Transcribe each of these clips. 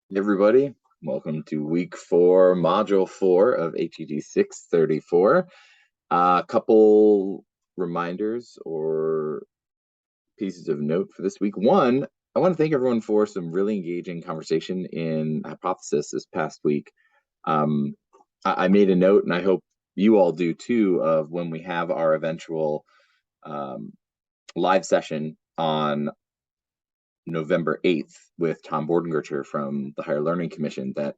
Hey everybody, welcome to week 4, module 4 of HED 634. A couple reminders or pieces of note for this week. One, I want to thank everyone for some really engaging conversation in Hypothesis this past week. I made a note, and I hope you all do too, of when we have our eventual live session on November 8th with Tom Bordengercher from the Higher Learning Commission, that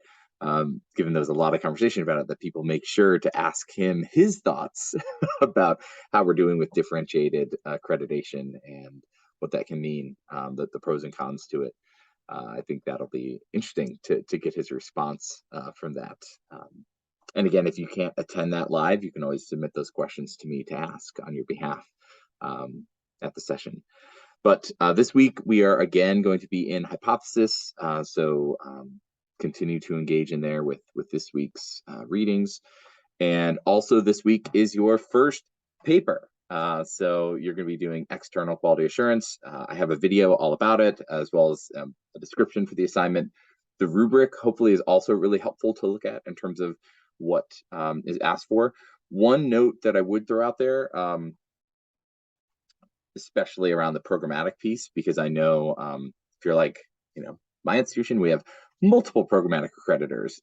given there was a lot of conversation about it, that people make sure to ask him his thoughts about how we're doing with differentiated accreditation and what that can mean, the pros and cons to it. I think that'll be interesting to get his response from that. And again, if you can't attend that live, you can always submit those questions to me to ask on your behalf at the session. But this week, we are again going to be in Hypothesis, so continue to engage in there with this week's readings. And also this week is your first paper. So you're going to be doing external quality assurance. I have a video all about it, as well as a description for the assignment. The rubric hopefully is also really helpful to look at in terms of what is asked for. One note that I would throw out there, especially around the programmatic piece, because I know if you're like, my institution, we have multiple programmatic accreditors.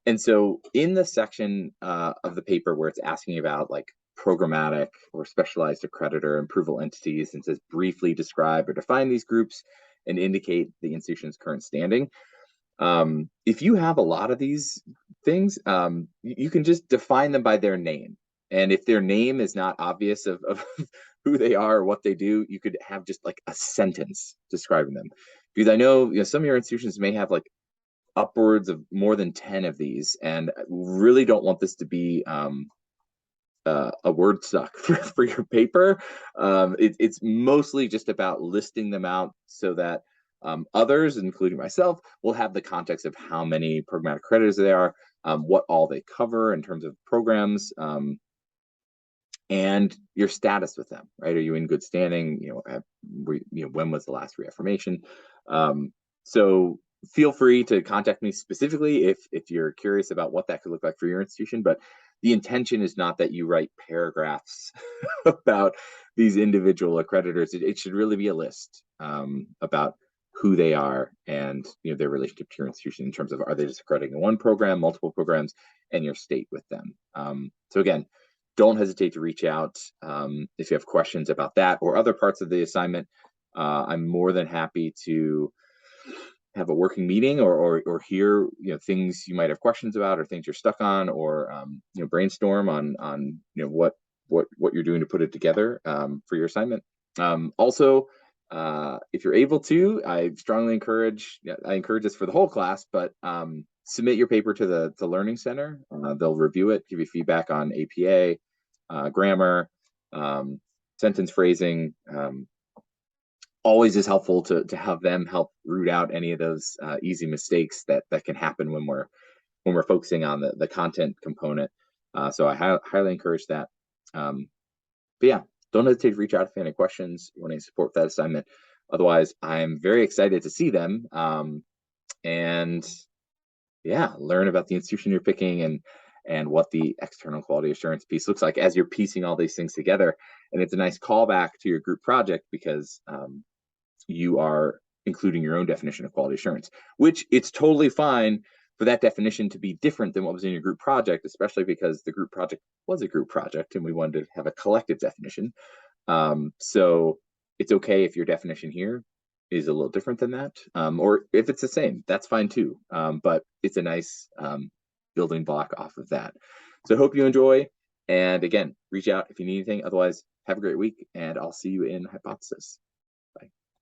And so in the section of the paper where it's asking about like programmatic or specialized accreditor approval entities, and says briefly describe or define these groups and indicate the institution's current standing. If you have a lot of these things, you can just define them by their name. And if their name is not obvious of who they are or what they do, you could have just like a sentence describing them. Because I know, some of your institutions may have like upwards of more than 10 of these, and really don't want this to be a word suck for your paper. It's mostly just about listing them out so that others, including myself, will have the context of how many programmatic creditors there are, what all they cover in terms of programs, and your status with them, right? Are you in good standing? When was the last reaffirmation? So feel free to contact me specifically if you're curious about what that could look like for your institution. But the intention is not that you write paragraphs about these individual accreditors. It should really be a list about who they are and their relationship to your institution in terms of, are they just accrediting one program, multiple programs, and your state with them. So again, don't hesitate to reach out if you have questions about that or other parts of the assignment. I'm more than happy to have a working meeting or hear things you might have questions about, or things you're stuck on, or brainstorm on what you're doing to put it together for your assignment. Also, if you're able to, I strongly encourage this for the whole class, but submit your paper to the Learning Center. They'll review it, give you feedback on APA, grammar, sentence phrasing. Always is helpful to have them help root out any of those easy mistakes that can happen when we're focusing on the content component. So I highly encourage that. But yeah, don't hesitate to reach out if you have any questions, you want any support with that assignment. Otherwise, I'm very excited to see them and yeah, learn about the institution you're picking and what the external quality assurance piece looks like as you're piecing all these things together. And it's a nice callback to your group project, because you are including your own definition of quality assurance, which it's totally fine for that definition to be different than what was in your group project, especially because the group project was a group project and we wanted to have a collective definition. So it's okay if your definition here is a little different than that, or if it's the same, that's fine too. But it's a nice building block off of that. So I hope you enjoy. And again, reach out if you need anything. Otherwise, have a great week, and I'll see you in Hypothesis.